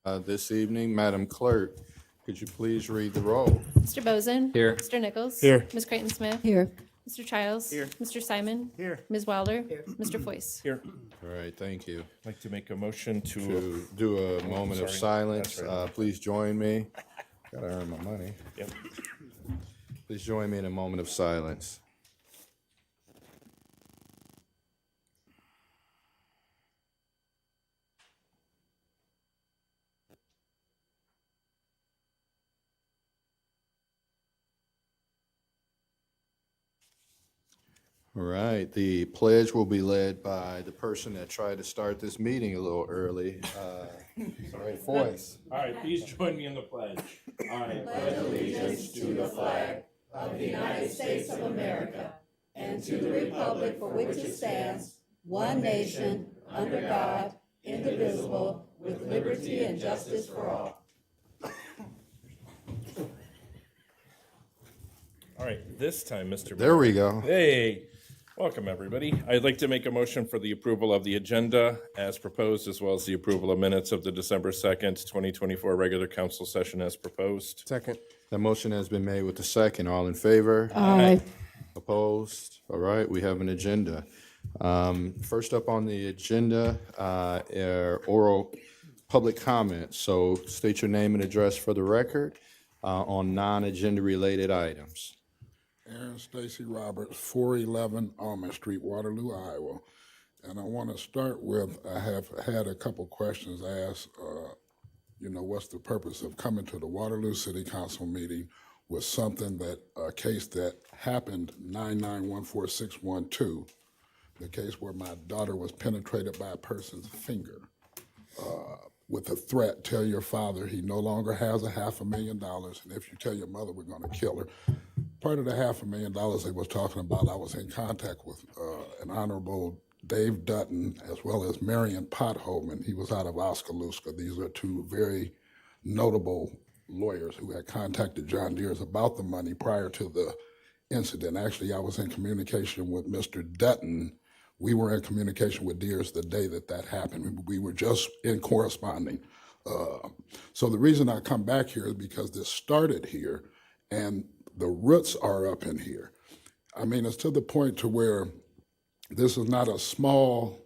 this evening. Madam Clerk, could you please read the roll? Mr. Bozen. Here. Mr. Nichols. Here. Ms. Creighton Smith. Here. Mr. Childs. Here. Mr. Simon. Here. Ms. Wilder. Mr. Foyce. Here. All right, thank you. I'd like to make a motion to, To do a moment of sorry. silence, That's right. please join me. Gotta earn my money. yep. Please join me in a moment of silence. All right, the pledge will be led by the person that tried to start this meeting a little early, sorry, Foyce. All right, please join me in the pledge. I pledge allegiance to the flag of the United States of America and to the republic for which it stands, one nation, under God, indivisible, with liberty and justice for all. All right, this time, Mr. There we go. Hey, welcome, everybody. I'd like to make a motion for the approval of the agenda as proposed, as well as the approval of minutes of the December 2nd, 2024 regular council session as proposed. Second. The motion has been made with the second. All in favor? Aye. Opposed? All right, we have an agenda. First up on the agenda, are oral public comments. So state your name and address for the record on non-agenda related items. Aaron Stacy Roberts, 411 Almond Street, Waterloo, Iowa. And I want to start with, I have had a couple questions asked. What's the purpose of coming to the Waterloo City Council meeting with something that, a case that happened 9914612, the case where my daughter was penetrated by a person's finger with a threat, tell your father he no longer has a $500,000, and if you tell your mother, we're going to kill her. Part of the $500,000 they was talking about, I was in contact with an Honorable Dave Dutton as well as Marion Pothoman. He was out of Oskaloosa. These are two very notable lawyers who had contacted John Deere about the money prior to the incident. Actually, I was in communication with Mr. Dutton. We were in communication with Deere's the day that happened. We were just in corresponding. So the reason I come back here is because this started here, and the roots are up in here. I mean, it's to the point to where this is not a small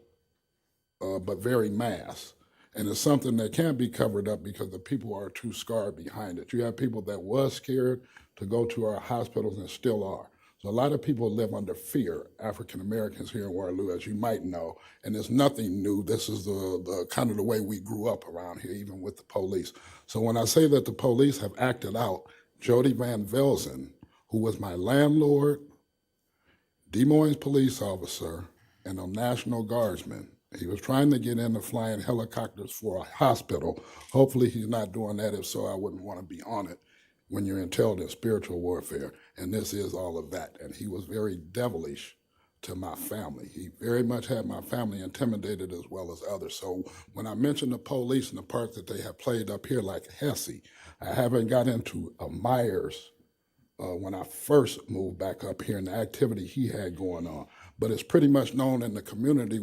but very mass. And it's something that can't be covered up because the people are too scarred behind it. You have people that was scared to go to our hospitals and still are. So a lot of people live under fear, African Americans here in Waterloo, as you might know, and it's nothing new. This is the kind of the way we grew up around here, even with the police. So when I say that the police have acted out, Jody Van Velzen, who was my landlord, Des Moines police officer, and a National Guardsman, he was trying to get into flying helicopters for a hospital. Hopefully he's not doing that. If so, I wouldn't want to be on it when you're intelligent spiritual warfare. And this is all of that. And he was very devilish to my family. He very much had my family intimidated as well as others. So when I mention the police and the part that they have played up here like Hesse, I haven't got into Myers when I first moved back up here and the activity he had going on. But it's pretty much known in the community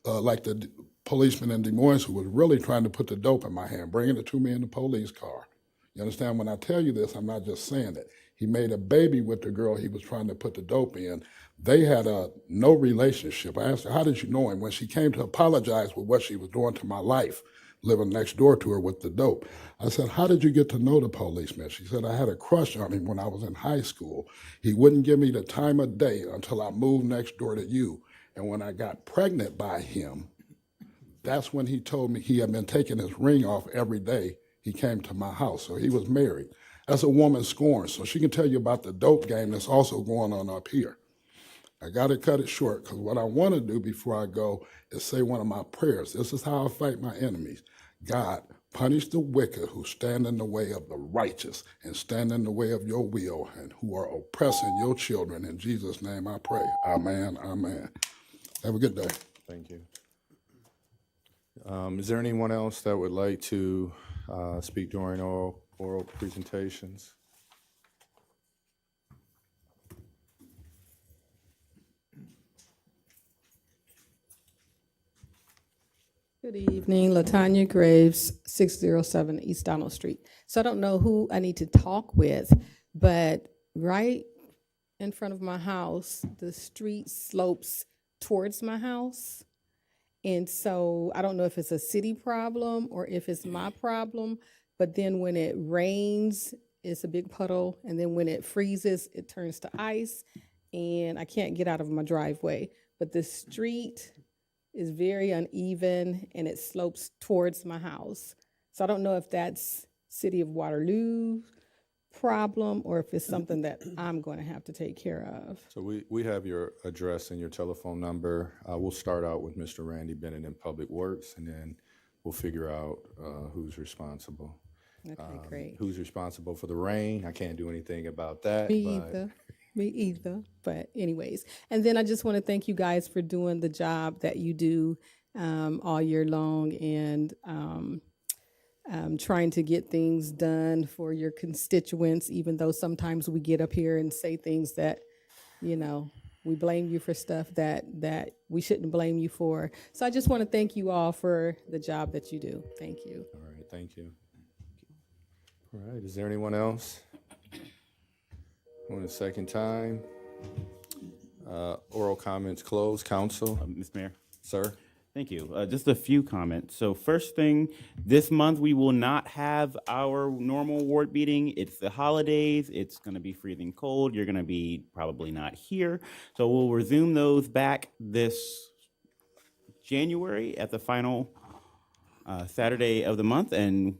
like the policeman in Des Moines who was really trying to put the dope in my hand, bringing it to me in the police car. You understand? When I tell you this, I'm not just saying it. He made a baby with the girl he was trying to put the dope in. They had no relationship. I asked her, how did you know him? When she came to apologize with what she was doing to my life, living next door to her with the dope. I said, how did you get to know the policeman? She said, I had a crush on him when I was in high school. He wouldn't give me the time of day until I moved next door to you. And when I got pregnant by him, that's when he told me he had been taking his ring off every day he came to my house. So he was married. That's a woman scorned. So she can tell you about the dope game that's also going on up here. I got to cut it short because what I want to do before I go is say one of my prayers. This is how I fight my enemies. God, punish the wicked who stand in the way of the righteous and stand in the way of your will and who are oppressing your children. In Jesus' name I pray. Amen, amen. Have a good day. Thank you. Is there anyone else that would like to speak during oral presentations? Good evening, Latanya Graves, 607 East Donald Street. So I don't know who I need to talk with, but right in front of my house, the street slopes towards my house. And so I don't know if it's a city problem or if it's my problem, but then when it rains, it's a big puddle, and then when it freezes, it turns to ice, and I can't get out of my driveway. But the street is very uneven, and it slopes towards my house. So I don't know if that's City of Waterloo problem or if it's something that I'm going to have to take care of. So we have your address and your telephone number. We'll start out with Mr. Randy Bennett in Public Works, and then we'll figure out who's responsible. Okay, great. Who's responsible for the rain? I can't do anything about that. Me but either. Me either. But anyways, and then I just want to thank you guys for doing the job that you do all year long, and trying to get things done for your constituents, even though sometimes we get up here and say things that, we blame you for stuff that we shouldn't blame you for. So I just want to thank you all for the job that you do. Thank you. All right, thank you. All right, is there anyone else? On the second time. Oral comments closed. Council, Mr. Mayor, sir? thank you. Just a few comments. So first thing, this month we will not have our normal ward meeting. It's the holidays. It's going to be freezing cold. You're going to be probably not here. So we'll resume those back this January at the final Saturday of the month. And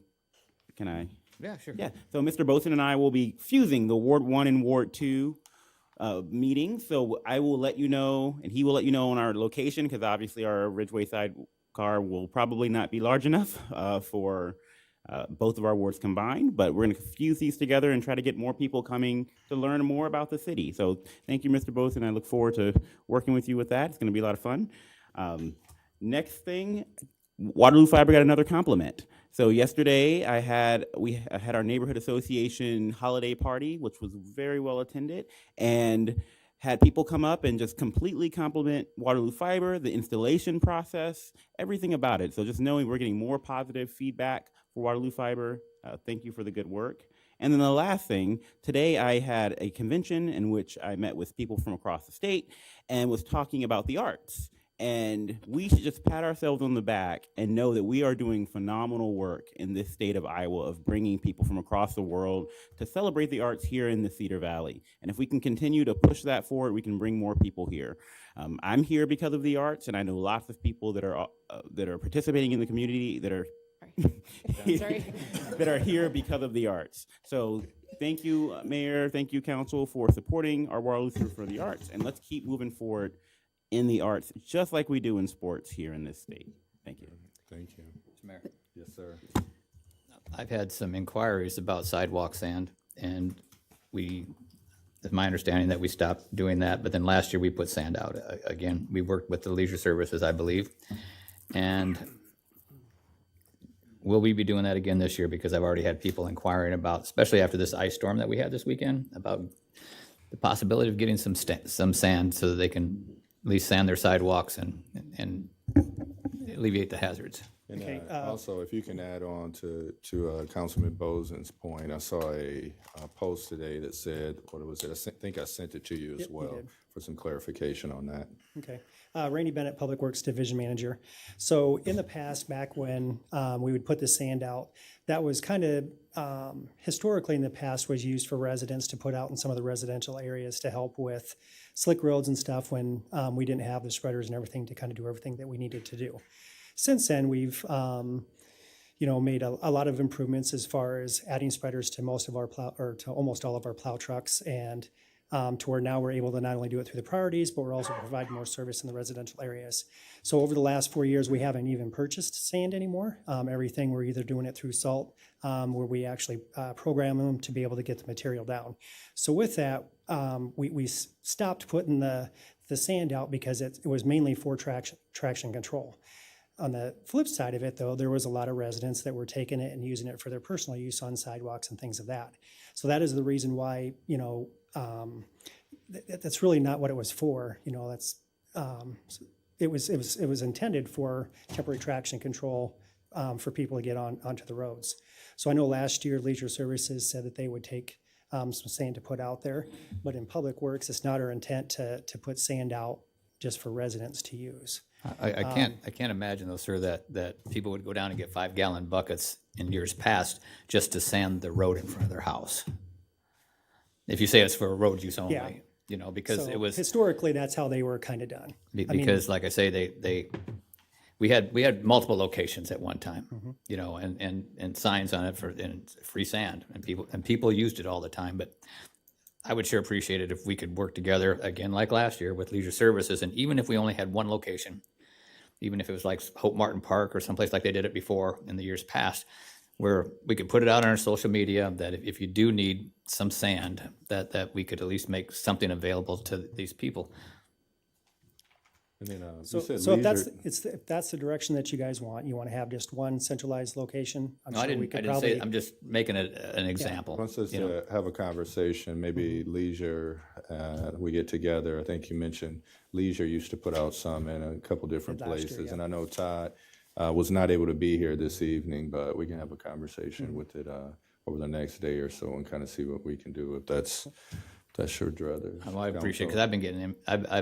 can I? Yeah, sure. Yeah, so Mr. Boson and I will be fusing the Ward 1 and Ward 2 meetings. So I will let you know, and he will let you know on our location, because obviously our Ridgeway side car will probably not be large enough for both of our wards combined. But we're going to fuse these together and try to get more people coming to learn more about the city. So thank you, Mr. Boson. I look forward to working with you with that. It's going to be a lot of fun. Next thing, Waterloo Fiber got another compliment. So yesterday we had our neighborhood association holiday party, which was very well attended, and had people come up and just completely compliment Waterloo Fiber, the installation process, everything about it. So just knowing we're getting more positive feedback for Waterloo Fiber, thank you for the good work. And then the last thing, today I had a convention in which I met with people from across the state and was talking about the arts. And we should just pat ourselves on the back and know that we are doing phenomenal work in this state of Iowa of bringing people from across the world to celebrate the arts here in the Cedar Valley. And if we can continue to push that forward, we can bring more people here. I'm here because of the arts, and I know lots of people that are participating in the community that are Sorry. that are here because of the arts. So thank you, Mayor. Thank you, Council, for supporting our Waterloo for the arts, and let's keep moving forward in the arts, just like we do in sports here in this state. Thank you. Thank you. Mr. Mayor, Yes, sir. I've had some inquiries about sidewalk sand, and it's my understanding that we stopped doing that, but then last year we put sand out. Again, we worked with the leisure services, I believe, and will we be doing that again this year? Because I've already had people inquiring about, especially after this ice storm that we had this weekend, about the possibility of getting some sand so that they can at least sand their sidewalks and alleviate the hazards. And also, if you can add on to Councilman Bozen's point, I saw a post today that said, what was it? I think I sent it to you as Yep, you well did. for some clarification on that. Okay. Randy Bennett, Public Works Division Manager. So in the past, back when we would put the sand out, that was kind of historically in the past was used for residents to put out in some of the residential areas to help with slick roads and stuff when we didn't have the spreaders and everything to kind of do everything that we needed to do. Since then, we've made a lot of improvements as far as adding spreaders to most of our to almost all of our plow trucks, and to where now we're able to not only do it through the priorities, but we're also providing more service in the residential areas. So over the last 4 years, we haven't even purchased sand anymore. Everything, we're either doing it through salt, where we actually program them to be able to get the material down. So with that, we stopped putting the sand out because it was mainly for traction control. On the flip side of it, though, there was a lot of residents that were taking it and using it for their personal use on sidewalks and things of that. So that is the reason why, that's really not what it was for. That's it was intended for temporary traction control for people to get onto the roads. So I know last year Leisure Services said that they would take some sand to put out there, but in Public Works, it's not our intent to put sand out just for residents to use. I can't imagine though, sir, that people would go down and get 5-gallon buckets in years past just to sand the road in front of their house. If you say it's for road use only, Yeah. you know, because So it was, historically, that's how they were kind of done. because like I say, we had multiple locations at one time, you know, and signs on it for, and free sand, and people used it all the time, but I would sure appreciate it if we could work together again, like last year with Leisure Services, and even if we only had one location, even if it was like Hope Martin Park or someplace like they did it before in the years past, where we could put it out on our social media that if you do need some sand, that we could at least make something available to these people. And then, So, you said so leisure. if that's the direction that you guys want, you want to have just one centralized location, I'm No, I sure we didn't could say, probably. I'm just making an example. Wants us you know. to have a conversation, maybe leisure, we get together. I think you mentioned leisure used to put out some in a couple different Last year, places. yeah. And I know Todd was not able to be here this evening, but we can have a conversation with it over the next day or so and kind of see what we can do if that's your druthers. Well, I appreciate it, because I've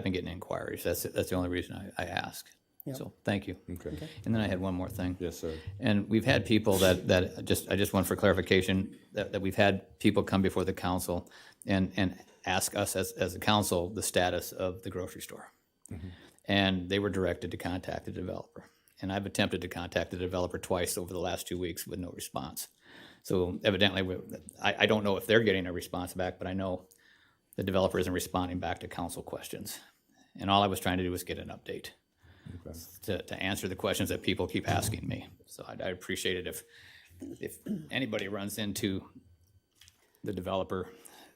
been getting inquiries. That's the only reason I ask. So, thank you. Okay. And then I had one more thing. Yes, sir. And we've had people that I just want for clarification, that we've had people come before the council and ask us as a council the status of the grocery store. And they were directed to contact the developer. And I've attempted to contact the developer twice over the last 2 weeks with no response. So evidently, I don't know if they're getting a response back, but I know the developer isn't responding back to council questions. And all I was trying to do was get an update to answer the questions that people keep asking me. So I'd appreciate it if anybody runs into the developer,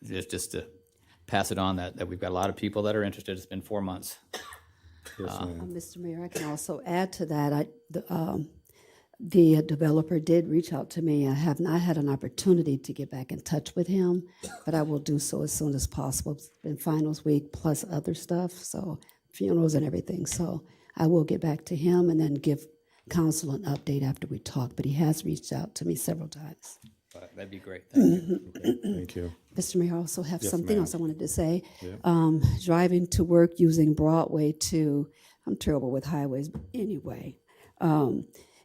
just to pass it on that we've got a lot of people that are interested. It's been 4 months. Yes, ma'am. Mr. Mayor, I can also add to that. The developer did reach out to me. I have not had an opportunity to get back in touch with him, but I will do so as soon as possible. It's been finals week plus other stuff, so funerals and everything. So I will get back to him and then give council an update after we talk. But he has reached out to me several times. That'd be great. Thank you. Thank you. Mr. Mayor, I also have something ma'am. else I wanted to say. Driving to work using Broadway I'm terrible with highways, but anyway.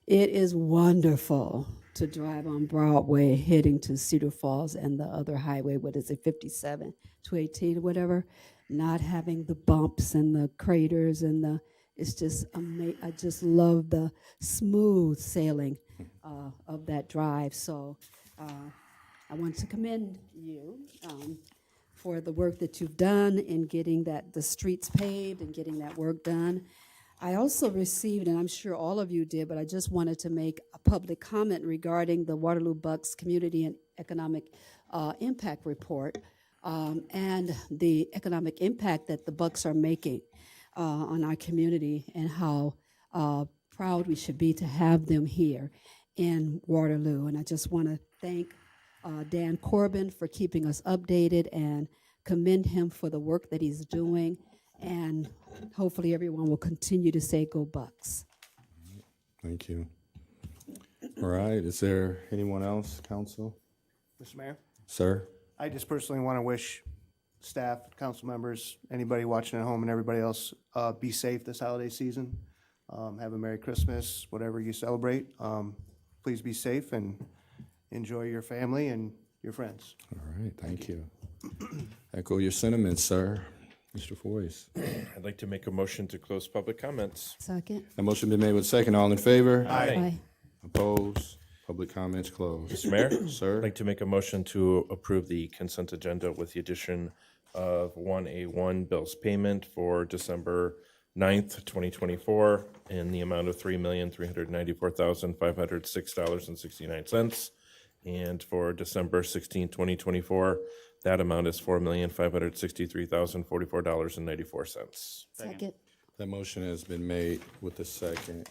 It is wonderful to drive on Broadway heading to Cedar Falls and the other highway, what is it, 57, 218 or whatever, not having the bumps and the craters and it's just amazing. I just love the smooth sailing of that drive. So I want to commend you for the work that you've done in getting the streets paved and getting that work done. I also received, and I'm sure all of you did, but I just wanted to make a public comment regarding the Waterloo Bucks Community and Economic Impact Report and the economic impact that the Bucks are making on our community and how proud we should be to have them here in Waterloo. And I just want to thank Dan Corbin for keeping us updated and commend him for the work that he's doing. And hopefully everyone will continue to say, "Go Bucks." Thank you. All right, is there anyone else, council? Mr. Mayor, Sir? I just personally want to wish staff, council members, anybody watching at home and everybody else, be safe this holiday season. Have a Merry Christmas, whatever you celebrate. Please be safe and enjoy your family and your friends. All right, thank you. Echo your sentiments, sir. Mr. Foyce. I'd like to make a motion to close public comments. Second. A motion been made with second. All in favor? Aye. Opposed? Public comments closed. Mr. Mayor? I'd Sir? like to make a motion to approve the consent agenda with the addition of 1A1 bills payment for December 9th, 2024, in the amount of $3,394,506.69. And for December 16th, 2024, that amount is $4,563,044.94. Second. That motion has been made with the second.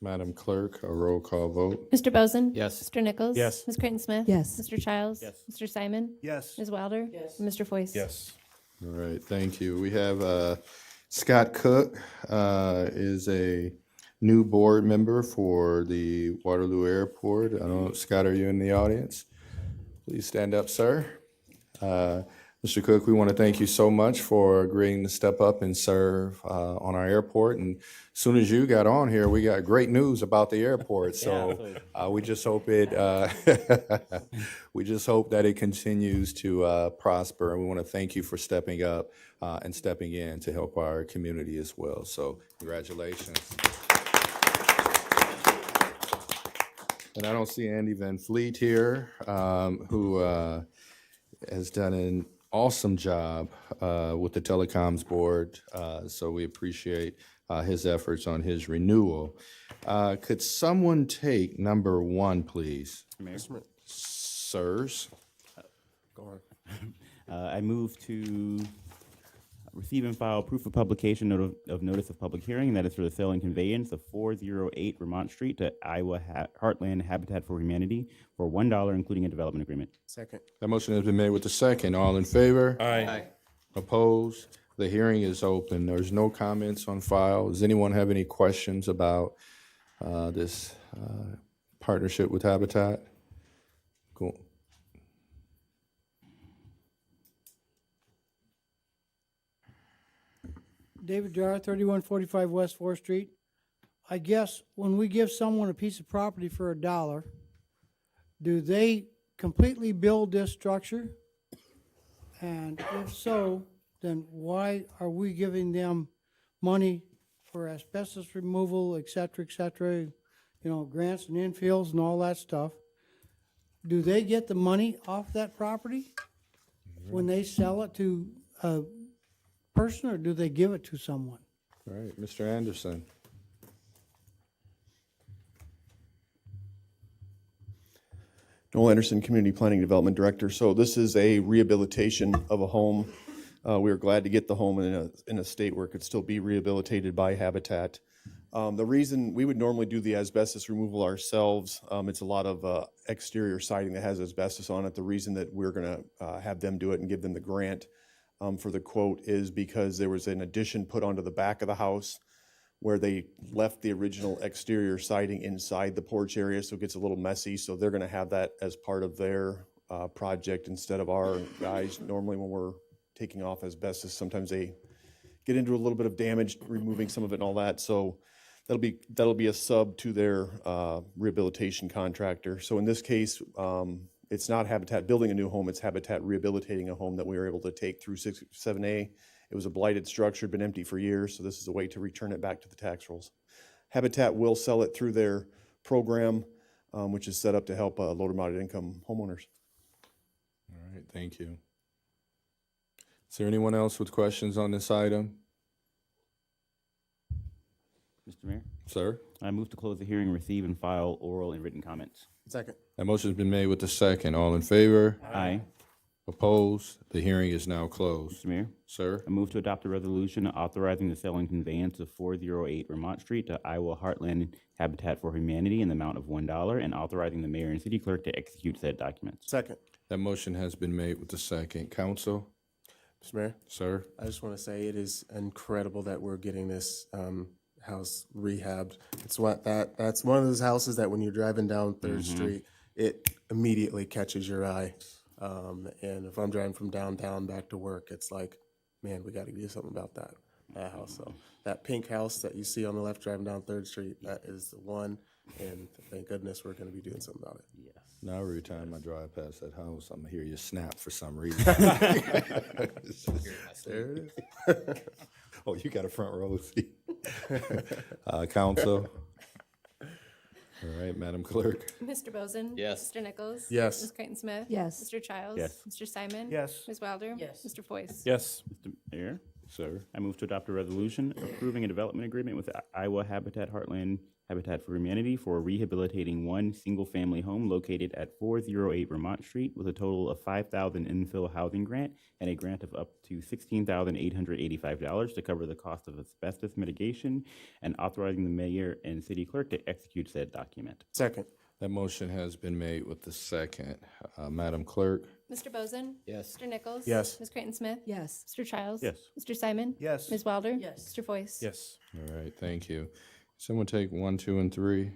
Madam Clerk, a roll call vote. Mr. Bozen? Yes. Mr. Nichols? Yes. Ms. Creighton Smith? Yes. Mr. Childs? Yes. Mr. Simon? Yes. Ms. Wilder? Yes. Mr. Foyce? Yes. All right, thank you. We have Scott Cook is a new board member for the Waterloo Airport. I don't know, Scott, are you in the audience? Please stand up, sir. Mr. Cook, we want to thank you so much for agreeing to step up and serve on our airport. And as soon as you got on here, we got great news about the airport. So we just hope we just hope that it continues to prosper. And we want to thank you for stepping up and stepping in to help our community as well. So congratulations. And I don't see Andy Van Fleet here, who has done an awesome job with the Telecoms Board. So we appreciate his efforts on his renewal. Could someone take number 1, please? Mayor? Sirs. Go on. I move to receive and file proof of publication of notice of public hearing, and that is for the sale and conveyance of 408 Vermont Street to Iowa Heartland Habitat for Humanity for $1, including a development agreement. Second. That motion has been made with the second. All in favor? Aye. Opposed? The hearing is open. There's no comments on file. Does anyone have any questions about this partnership with Habitat? Cool. David Jar, 3145 West 4th Street. I guess when we give someone a piece of property for $1, do they completely build this structure? And if so, then why are we giving them money for asbestos removal, et cetera, grants and infills and all that stuff? Do they get the money off that property when they sell it to a person, or do they give it to someone? All right, Mr. Anderson. Noel Anderson, Community Planning Development Director. So this is a rehabilitation of a home. We are glad to get the home in a state where it could still be rehabilitated by Habitat. The reason we would normally do the asbestos removal ourselves, it's a lot of exterior siding that has asbestos on it. The reason that we're going to have them do it and give them the grant for the quote is because there was an addition put onto the back of the house where they left the original exterior siding inside the porch area, so it gets a little messy. So they're going to have that as part of their project instead of our guys. Normally when we're taking off asbestos, sometimes they get into a little bit of damage, removing some of it and all that. So that'll be a sub to their rehabilitation contractor. So in this case, it's not Habitat building a new home, it's Habitat rehabilitating a home that we were able to take through 7A. It was a blighted structure, been empty for years, so this is a way to return it back to the tax rolls. Habitat will sell it through their program, which is set up to help low to moderate income homeowners. All right, thank you. Is there anyone else with questions on this item? Mr. Mayor? Sir? I move to close the hearing, receive and file oral and written comments. Second. That motion's been made with the second. All in favor? Aye. Opposed? The hearing is now closed. Mr. Mayor? Sir? I move to adopt a resolution authorizing the sale and conveyance of 408 Vermont Street to Iowa Heartland Habitat for Humanity in the amount of $1 and authorizing the mayor and city clerk to execute said documents. Second. That motion has been made with the second. Counsel? Mr. Mayor, Sir? I just want to say it is incredible that we're getting this house rehabbed. That's one of those houses that when you're driving down 3rd Street, it immediately catches your eye. And if I'm driving from downtown back to work, it's like, man, we got to do something about that house. So that pink house that you see on the left driving down 3rd Street, that is the one. And thank goodness we're going to be doing something about it. Yes. Now every time I drive past that house, I'm gonna hear you snap for some reason. There it is. Oh, you got a front row seat. Counsel? All right, Madam Clerk. Mr. Bozen? Yes. Mr. Nichols? Yes. Ms. Creighton-Smith? Yes. Mr. Childs? Yes. Mr. Simon? Yes. Ms. Wilder? Yes. Mr. Foyce? Yes. Mr. Mayor? Sir? I move to adopt a resolution approving a development agreement with Iowa Heartland Habitat for Humanity for rehabilitating one single-family home located at 408 Vermont Street with a total of $5,000 infill housing grant and a grant of up to $16,885 to cover the cost of asbestos mitigation and authorizing the mayor and city clerk to execute said document. Second. That motion has been made with the second. Madam Clerk? Mr. Bozen? Yes. Mr. Nichols? Yes. Ms. Creighton Smith? Yes. Mr. Childs? Yes. Mr. Simon? Yes. Ms. Wilder? Yes. Mr. Foyce? Yes. All right, thank you. Someone take 1, 2, and 3,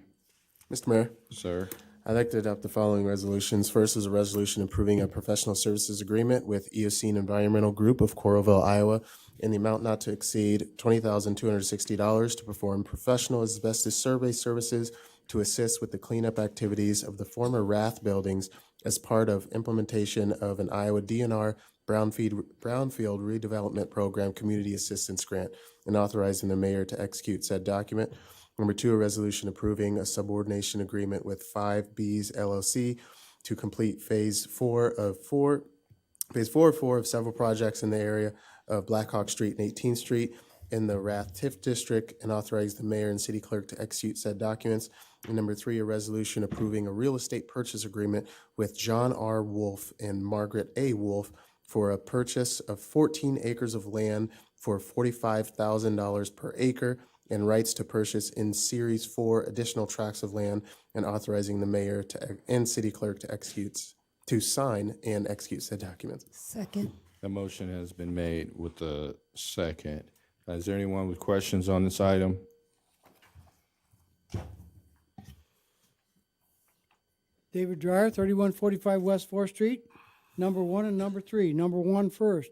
Mr. Mayor, sir. I'd like to adopt the following resolutions. First is a resolution approving a professional services agreement with Eocene Environmental Group of Coralville, Iowa, in the amount not to exceed $20,260 to perform professional asbestos survey services to assist with the cleanup activities of the former Rath buildings as part of implementation of an Iowa DNR Brownfield Redevelopment Program Community Assistance Grant, and authorizing the mayor to execute said document. Number 2, a resolution approving a subordination agreement with 5Bs LLC to complete phase 4 of 4 of several projects in the area of Blackhawk Street and 18th Street in the Rath TIF district, and authorize the mayor and city clerk to execute said documents. And number 3, a resolution approving a real estate purchase agreement with John R. Wolf and Margaret A. Wolf for a purchase of 14 acres of land for $45,000 per acre, and rights to purchase in Series 4 additional tracts of land, and authorizing the mayor and city clerk to sign and execute said documents. Second. The motion has been made with the second. Is there anyone with questions on this item? David Dryer, 3145 West 4th Street, number 1 and number 3. Number 1 first.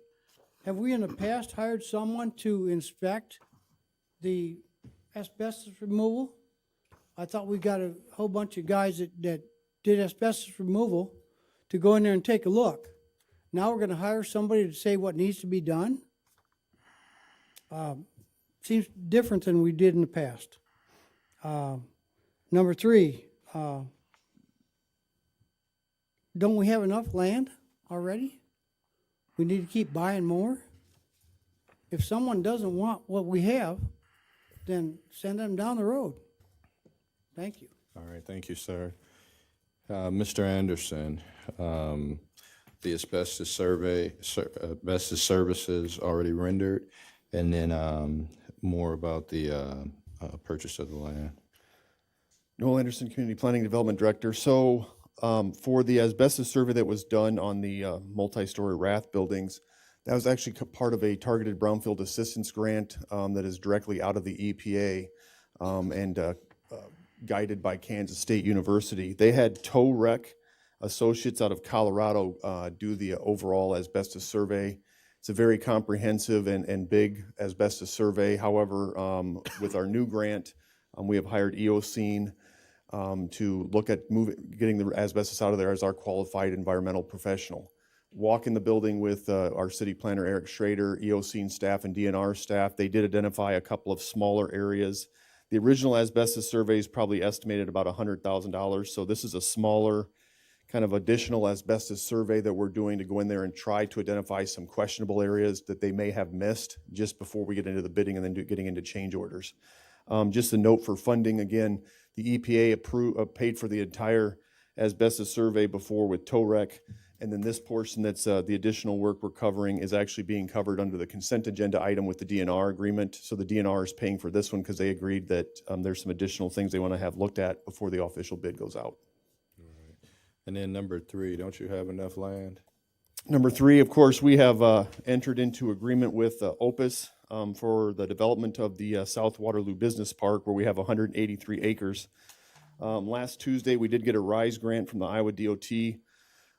Have we in the past hired someone to inspect the asbestos removal? I thought we got a whole bunch of guys that did asbestos removal to go in there and take a look. Now we're gonna hire somebody to say what needs to be done? Seems different than we did in the past. Number 3, don't we have enough land already? We need to keep buying more? If someone doesn't want what we have, then send them down the road. Thank you. All right, thank you, sir. Mr. Anderson, the asbestos asbestos services already rendered, and then more about the purchase of the land. Noel Anderson, Community Planning Development Director. So for the asbestos survey that was done on the multi-story Rath buildings, that was actually part of a targeted brownfield assistance grant that is directly out of the EPA and guided by Kansas State University. They had TOREC associates out of Colorado do the overall asbestos survey. It's a very comprehensive and big asbestos survey. However, with our new grant, we have hired Eocene to look at getting the asbestos out of there as our qualified environmental professional. Walk in the building with our city planner, Eric Schrader, Eocene staff, and DNR staff. They did identify a couple of smaller areas. The original asbestos survey is probably estimated about $100,000, so this is a smaller kind of additional asbestos survey that we're doing to go in there and try to identify some questionable areas that they may have missed just before we get into the bidding and then getting into change orders. Just a note for funding, again, the EPA paid for the entire asbestos survey before with TOREC, and then this portion that's the additional work we're covering is actually being covered under the consent agenda item with the DNR agreement. So the DNR is paying for this one because they agreed that there's some additional things they want to have looked at before the official bid goes out. And then number 3, don't you have enough land? Number 3, of course, we have entered into agreement with Opus for the development of the South Waterloo Business Park, where we have 183 acres. Last Tuesday, we did get a RISE grant from the Iowa DOT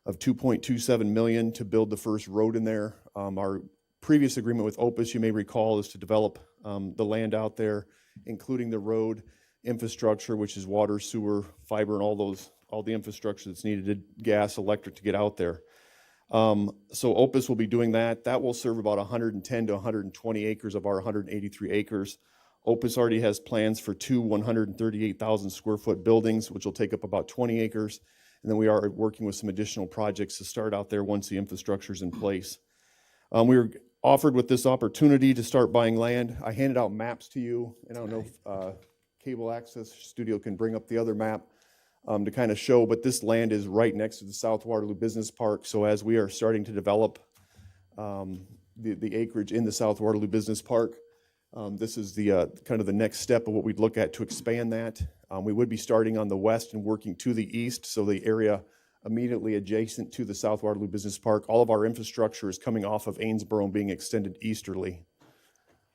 of $2.27 million to build the first road in there. Our previous agreement with Opus, you may recall, is to develop the land out there, including the road infrastructure, which is water, sewer, fiber, and all the infrastructure that's needed, gas, electric, to get out there. So Opus will be doing that. That will serve about 110 to 120 acres of our 183 acres. Opus already has plans for 2 138,000 square foot buildings, which will take up about 20 acres. And then we are working with some additional projects to start out there once the infrastructure is in place. We were offered with this opportunity to start buying land. I handed out maps to you, and I don't know if Cable Access Studio can bring up the other map to kind of show, but this land is right next to the South Waterloo Business Park. So as we are starting to develop the acreage in the South Waterloo Business Park, this is the kind of the next step of what we'd look at to expand that. We would be starting on the west and working to the east, so the area immediately adjacent to the South Waterloo Business Park. All of our infrastructure is coming off of Amesboro and being extended easterly.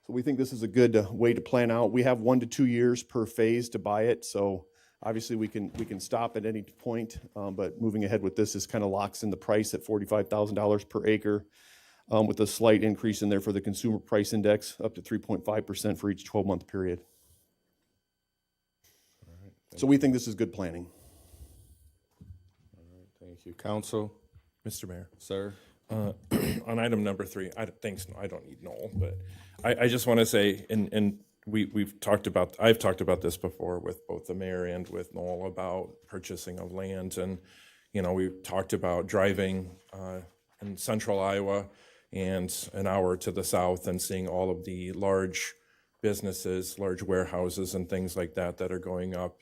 So we think this is a good way to plan out. We have 1 to 2 years per phase to buy it, so obviously we can stop at any point, but moving ahead with this kind of locks in the price at $45,000 per acre, with a slight increase in there for the consumer price index, up to 3.5% for each 12-month period. So we think this is good planning. Thank you. Council, Mr. Mayor. sir? On item number 3, I don't need Noel, but I just want to say, and I've talked about this before with both the mayor and with Noel about purchasing of land. And, we've talked about driving in central Iowa and an hour to the south and seeing all of the large businesses, large warehouses and things like that are going up.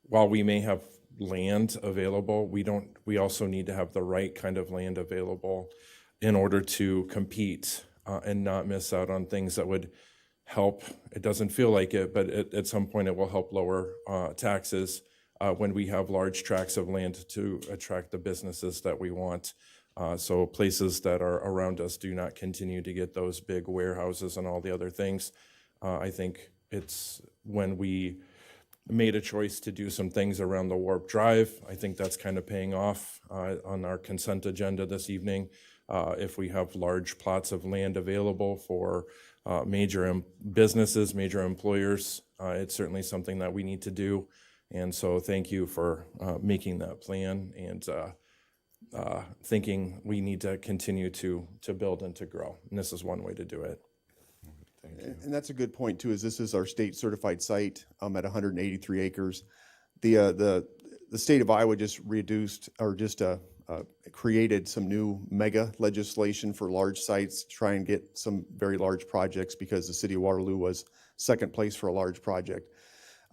While we may have land available, we also need to have the right kind of land available in order to compete and not miss out on things that would help. It doesn't feel like it, but at some point it will help lower taxes when we have large tracts of land to attract the businesses that we want. So places that are around us do not continue to get those big warehouses and all the other things. I think it's when we made a choice to do some things around the Warp Drive. I think that's kind of paying off on our consent agenda this evening. If we have large plots of land available for major businesses, major employers, it's certainly something that we need to do. And so thank you for making that plan and thinking we need to continue to build and to grow. And this is one way to do it. And that's a good point too, is this is our state certified site at 183 acres. The state of Iowa just created some new mega legislation for large sites, to try and get some very large projects, because the city of Waterloo was second place for a large project.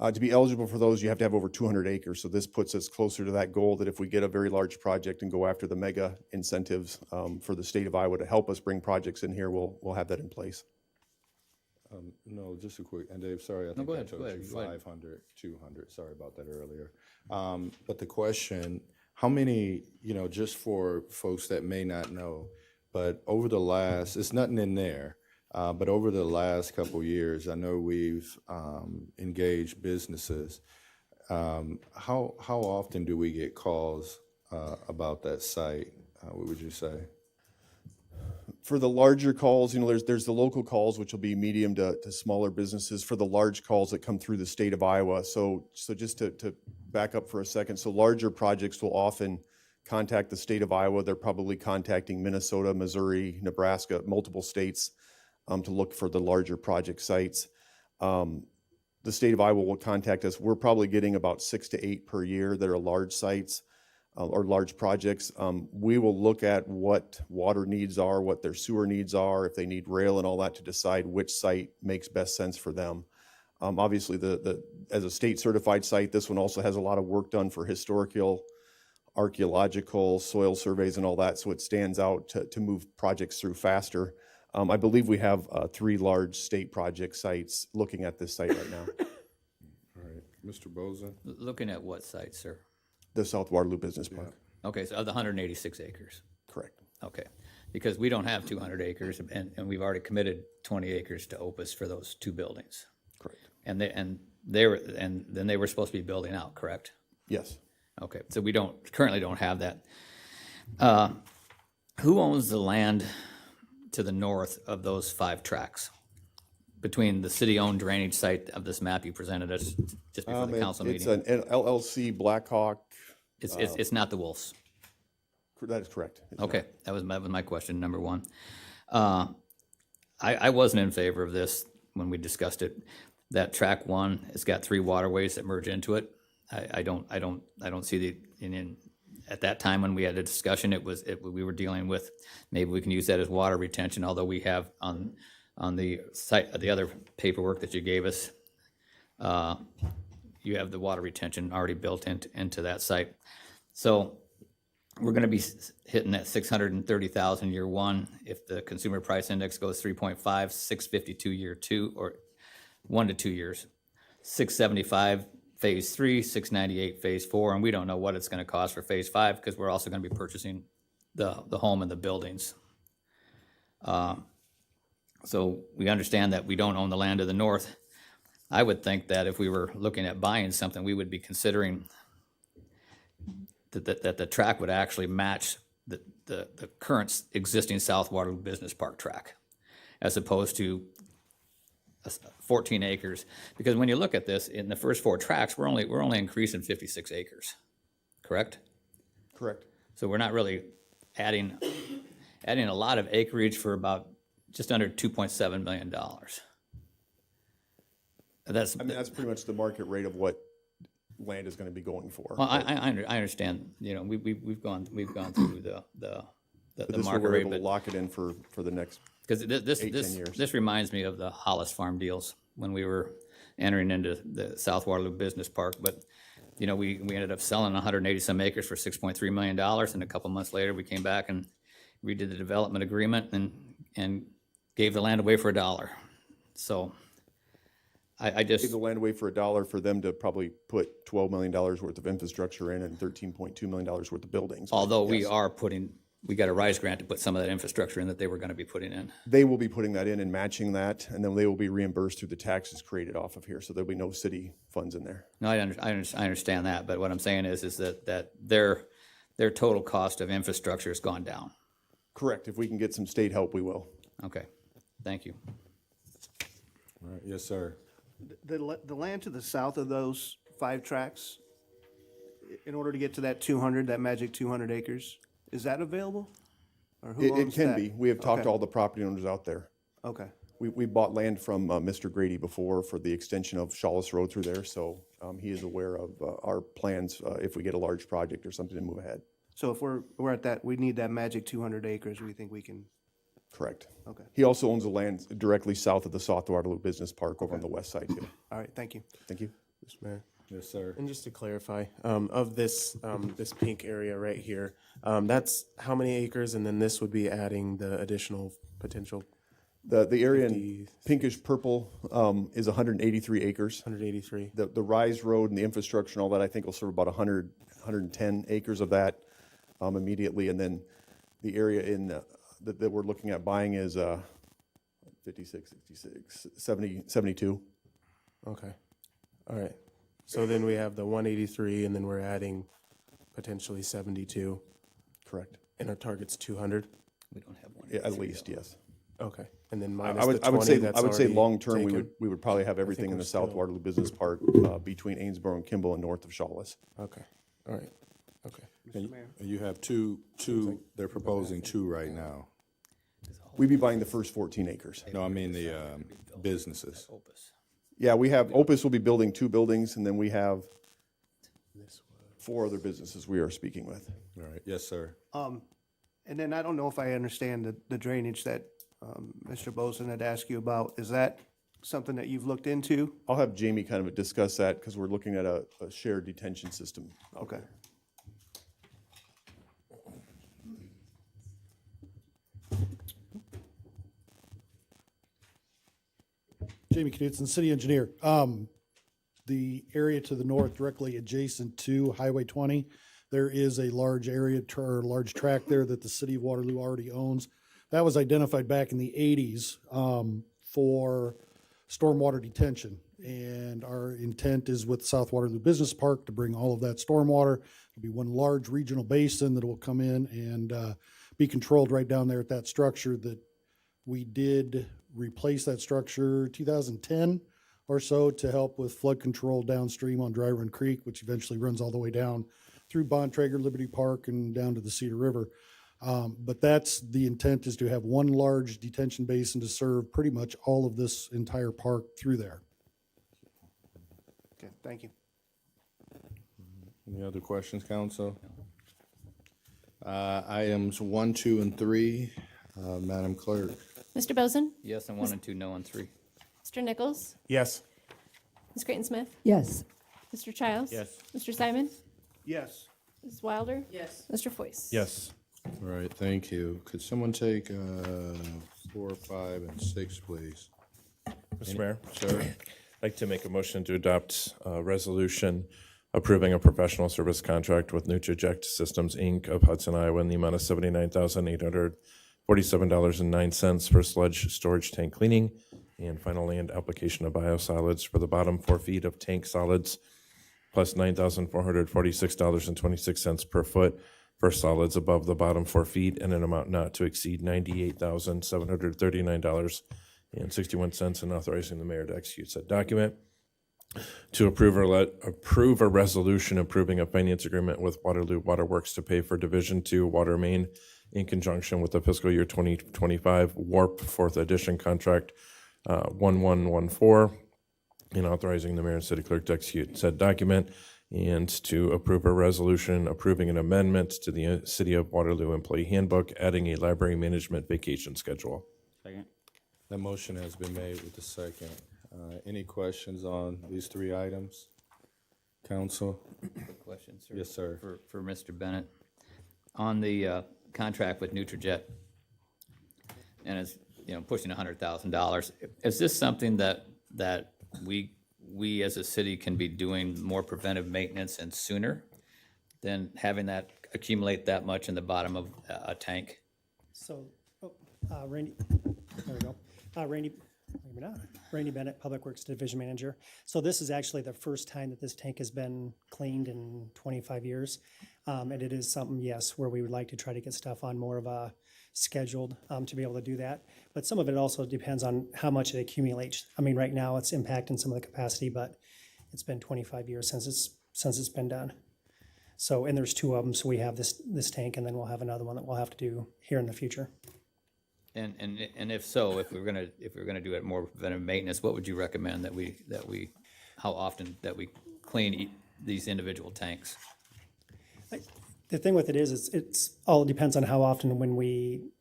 To be eligible for those, you have to have over 200 acres. So this puts us closer to that goal, that if we get a very large project and go after the mega incentives for the state of Iowa to help us bring projects in here, we'll have that in place. No, just a quick, and Dave, sorry, I think go I ahead, told go ahead, you go ahead. 500, 200, sorry about that earlier. But the question, how many, just for folks that may not know, but over the last, it's nothing in there, but over the last couple years, I know we've engaged businesses. How often do we get calls about that site? What would you say? For the larger calls, there's the local calls, which will be medium to smaller businesses. For the large calls that come through the state of Iowa, so just to back up for a second, so larger projects will often contact the state of Iowa. They're probably contacting Minnesota, Missouri, Nebraska, multiple states to look for the larger project sites. The state of Iowa will contact us. We're probably getting about 6 to 8 per year that are large sites. Or large projects. We will look at what water needs are, what their sewer needs are, if they need rail and all that, to decide which site makes best sense for them. Obviously, as a state certified site, this one also has a lot of work done for historical, archaeological, soil surveys and all that, so it stands out to move projects through faster. I believe we have 3 large state project sites looking at this site right now. All right, Mr. Boza? Looking at what site, sir? The South Waterloo Business Park. Okay, so of the 186 acres. Correct. Okay, because we don't have 200 acres, and we've already committed 20 acres to Opus for those 2 buildings. Correct. And then they were supposed to be building out, correct? Yes. Okay, so we currently don't have that. Who owns the land to the north of those 5 tracts? Between the city-owned drainage site of this map you presented us just before the council It's meeting? an LLC Blackhawk. It's not the Wolves. That is correct. It's Okay, that was my question, number 1. I wasn't in favor of this when we discussed it. That track 1, it's got 3 waterways that merge into it. I don't see at that time when we had a discussion, we were dealing with, maybe we can use that as water retention, although we have on the site, the other paperwork that you gave us, you have the water retention already built into that site. So we're going to be hitting that 630,000 year 1. If the consumer price index goes 3.5, 652 year 2, or 1 to 2 years, 675 phase 3, 698 phase 4, and we don't know what it's gonna cost for phase 5, because we're also gonna be purchasing the home and the buildings. So we understand that we don't own the land to the north. I would think that if we were looking at buying something, we would be considering that the track would actually match the current existing South Waterloo Business Park track, as opposed to 14 acres. Because when you look at this, in the first 4 tracks, we're only increasing 56 acres, correct? Correct. So we're not really adding a lot of acreage for about just under $2.7 million. That's, I mean, that's pretty much the market rate of what land is going to be going for. well, I understand, you know, we've gone through the But this way market we're rate, able to but, lock it in for the next, because 8, 10 years. this reminds me of the Hollis Farm deals when we were entering into the South Waterloo Business Park, but, you know, we ended up selling 180 some acres for $6.3 million, and a couple months later, we came back and redid the development agreement and gave the land away for $1. So I give just, the land away for $1 for them to probably put $12 million worth of infrastructure in and $13.2 million worth of buildings. But although we yes, are we got a RISE grant to put some of that infrastructure in that they were going to be putting in. they will be putting that in and matching that, and then they will be reimbursed through the taxes created off of here. So there'll be no city funds in there. No, I understand that, but what I'm saying is that their total cost of infrastructure has gone down. Correct. If we can get some state help, we will. Okay, thank you. All right, yes, sir. The land to the south of those 5 tracks, in order to get to that 200, that magic 200 acres, is that available? Or who It owns can that? be. We have talked Okay. to all the property owners out there. Okay, We bought land from Mr. Grady before for the extension of Shawless Road through there, so he is aware of our plans if we get a large project or something to move ahead. so if we're at that, we need that magic 200 acres, we think we can, Correct. okay. He also owns the land directly south of the South Waterloo Business Park over on the west side too. All right, thank you. Thank you. Mr. Mayor. Yes, sir. And just to clarify, of this, this pink area right here, that's how many acres? And then this would be adding the additional potential The area in 50, pinkish purple is 183 acres. 183. The Rise Road and the infrastructure and all that, I think will serve about 100, 110 acres of that immediately. And then the area in that we're looking at buying is 56, 66, 70, 72. Okay. All right. So then we have the 183, and then we're adding potentially 72, Correct. and our target's 200. We don't have one. Yeah, at least, yes. Okay. And then minus I the would 20 say that's I would say already long term taken. we would probably have everything in we're the South still- Waterloo Business Park between Amesboro and Kimball and north of Shawless. Okay. All right. Okay. And you have two, they're proposing 2 right now. We'd be buying the first 14 acres. No, I mean the businesses. Opus. Yeah, we have, Opus will be building 2 buildings, and then we have 4 other businesses we are speaking with. All right, yes, sir. And then I don't know if I understand the drainage that Mr. Boson had asked you about. Is that something that you've looked into? I'll have Jamie kind of discuss that because we're looking at a shared detention system. Okay. Jamie Knudsen, city engineer. The area to the north, directly adjacent to Highway 20, there is a large area or large tract there that the city of Waterloo already owns. That was identified back in the 80s for stormwater detention. And our intent is with South Waterloo Business Park to bring all of that stormwater. It'll be one large regional basin that will come in and be controlled right down there at that structure that we did replace that structure 2010 or so to help with flood control downstream on Dry Run Creek, which eventually runs all the way down through Bontrager Liberty Park and down to the Cedar River. But that's the intent, is to have one large detention basin to serve pretty much all of this entire park through there. Okay, thank you. Any other questions, council? Items 1, 2, and 3, Madam Clerk. Mr. Boson? Yes on 1 and 2, no on 3. Mr. Nichols? Yes. Ms. Creighton-Smith? Yes. Mr. Childs? Yes. Mr. Simon? Yes. Ms. Wilder? Yes. Mr. Foyce? Yes. All right, thank you. Could someone take 4, 5, and 6, please? Mr. Mayor. Sir? like to make a motion to adopt a resolution approving a professional service contract with Nutraject Systems, Inc. of Hudson, Iowa, in the amount of $79,847.09 for sludge storage tank cleaning and final land application of biosolids for the bottom 4 feet of tank solids, plus $9,446.26 per foot for solids above the bottom 4 feet, and an amount not to exceed $98,739.61, and authorizing the mayor to execute said document. To approve a resolution approving a finance agreement with Waterloo Waterworks to pay for Division II water main in conjunction with the fiscal year 2025 WARP 4th edition contract 1114, and authorizing the mayor and city clerk to execute said document, and to approve a resolution approving an amendment to the City of Waterloo Employee Handbook, adding a library management vacation schedule. Second. That motion has been made with the second. Any questions on these 3 items? Council? Quick question, sir. Yes, sir. For Mr. Bennett. On the contract with Nutrajet, and it's, pushing $100,000, is this something that we as a city can be doing more preventive maintenance and sooner than having that accumulate that much in the bottom of a tank? So, Randy, there we go. Randy, maybe not. Randy Bennett, Public Works Division Manager. So this is actually the first time that this tank has been cleaned in 25 years. And it is something, yes, where we would like to try to get stuff on more of a scheduled to be able to do that. But some of it also depends on how much it accumulates. I mean, right now it's impacting some of the capacity, but it's been 25 years since it's been done. So, and there's 2 of them. So we have this tank, and then we'll have another one that we'll have to do here in the future. And if so, if we're gonna do it more preventive maintenance, what would you recommend how often that we clean these individual tanks? The thing with it is it's all depends on how often when we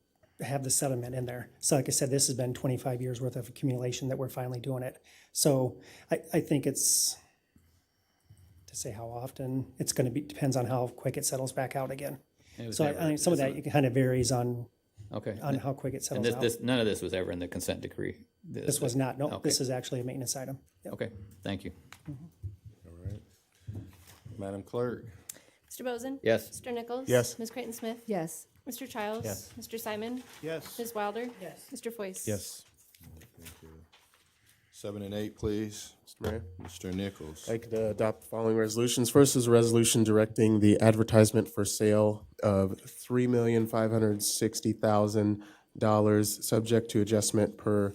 have the sediment in there. So like I said, this has been 25 years worth of accumulation that we're finally doing it. So I think it's, to say how often, it's going to be, depends on how quick it settles back out again. So I think some of that kind of varies on how quick it settles out. None of this was ever in the consent decree? This was not, no, Okay. this is actually a maintenance item. Yep. Okay, thank you. All right. Madam Clerk? Mr. Bozen? Yes. Mr. Nichols? Yes. Ms. Creighton Smith? Yes. Mr. Childs? Yes. Mr. Simon? Yes. Ms. Wilder? Yes. Mr. Foyce? Yes. 7 and 8, please. Mr. Mayor, Mr. Nichols. I'd like to adopt the following resolutions. First is a resolution directing the advertisement for sale of $3,560,000, subject to adjustment per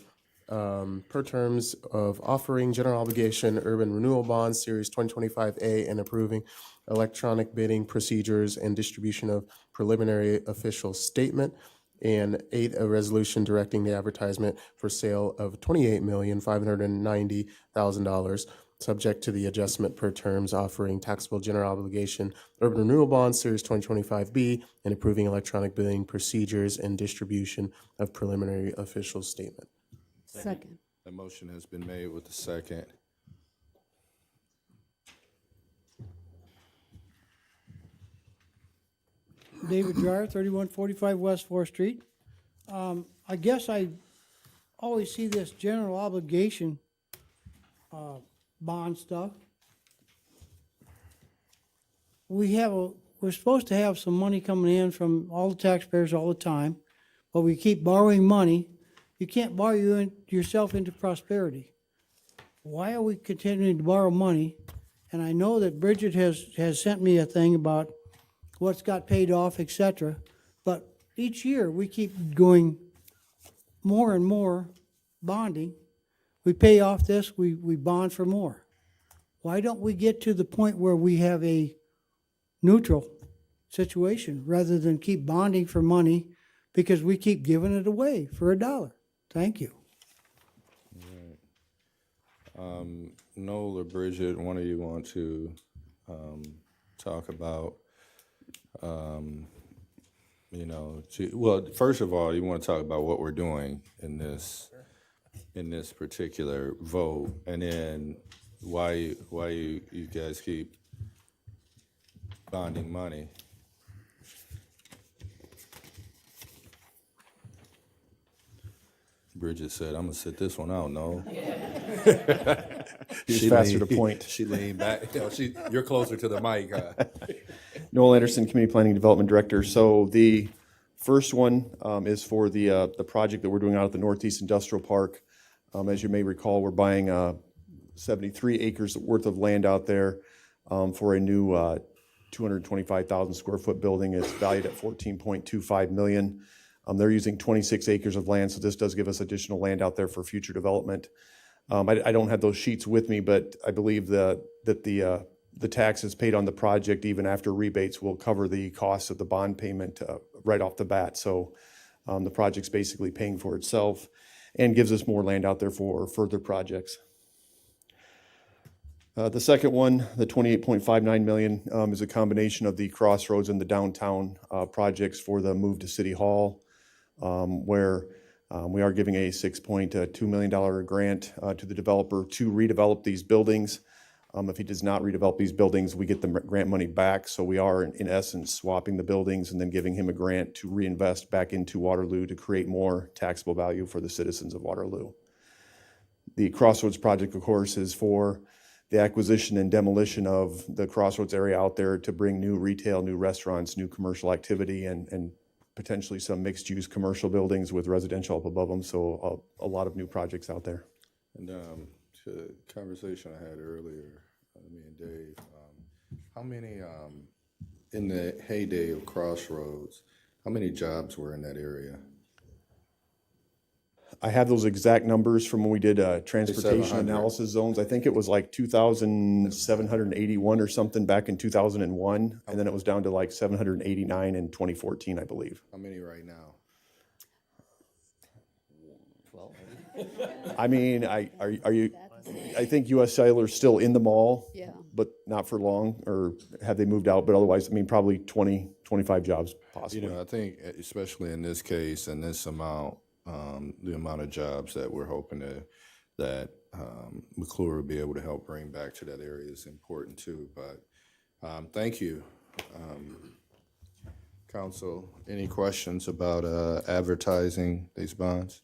terms of offering general obligation urban renewal bonds, Series 2025A, and approving electronic bidding procedures and distribution of preliminary official statement. And 8, a resolution directing the advertisement for sale of $28,590,000, subject to the adjustment per terms offering taxable general obligation urban renewal bonds, Series 2025B, and approving electronic bidding procedures and distribution of preliminary official statement. Second. The motion has been made with the second. David Dryer, 3145 West 4th Street. I guess I always see this general obligation bond stuff. We're supposed to have some money coming in from all the taxpayers all the time, but we keep borrowing money. You can't borrow yourself into prosperity. Why are we continuing to borrow money? And I know that Bridget has sent me a thing about what's got paid off, et cetera. But each year, we keep going more and more bonding. We pay off this, we bond for more. Why don't we get to the point where we have a neutral situation rather than keep bonding for money because we keep giving it away for $1? Thank you. Noel or Bridget, one of you want to talk about, well, first of all, you want to talk about what we're doing in this particular vote, and then why you guys keep bonding money. Bridget said, I'm gonna sit this one out, no. He was faster to point. She leaned back, you're closer to the mic, huh? Noel Anderson, Community Planning Development Director. So the first one is for the project that we're doing out at the Northeast Industrial Park. As you may recall, we're buying 73 acres worth of land out there for a new 225,000 square foot building. It's valued at $14.25 million. They're using 26 acres of land, so this does give us additional land out there for future development. I don't have those sheets with me, but I believe that the taxes paid on the project, even after rebates, will cover the cost of the bond payment right off the bat. So the project's basically paying for itself and gives us more land out there for further projects. The second one, the $28.59 million, is a combination of the Crossroads and the downtown projects for the move to City Hall, where we are giving a $6.2 million grant to the developer to redevelop these buildings. If he does not redevelop these buildings, we get the grant money back. So we are, in essence, swapping the buildings and then giving him a grant to reinvest back into Waterloo to create more taxable value for the citizens of Waterloo. The Crossroads project, of course, is for the acquisition and demolition of the Crossroads area out there to bring new retail, new restaurants, new commercial activity, and potentially some mixed-use commercial buildings with residential up above them. So a lot of new projects out there. And to the conversation I had earlier, me and Dave, how many, in the heyday of Crossroads, how many jobs were in that area? I have those exact numbers from when we did transportation 700. analysis zones. I think it was like 2,781 or something back in 2001, and then it was down to like 789 in 2014, I believe. How many right now? 12. I mean, are you? I think U.S. Cellular's still in the mall, Yeah. but not for long. Or have they moved out? But otherwise, I mean, probably 20, 25 jobs possibly. I think especially in this case and this amount, the amount of jobs that we're hoping that McClure will be able to help bring back to that area is important too. But thank you. Council, any questions about advertising these bonds?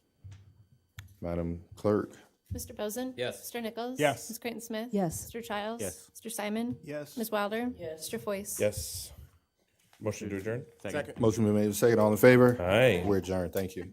Madam Clerk? Mr. Bozen? Yes. Mr. Nichols? Yes. Ms. Creighton Smith? Yes. Mr. Childs? Yes. Mr. Simon? Yes. Ms. Wilder? Yes. Mr. Foyce? Yes. Motion to adjourn? Second. Motion been made, second, all in favor? Aye. We're adjourned, thank you.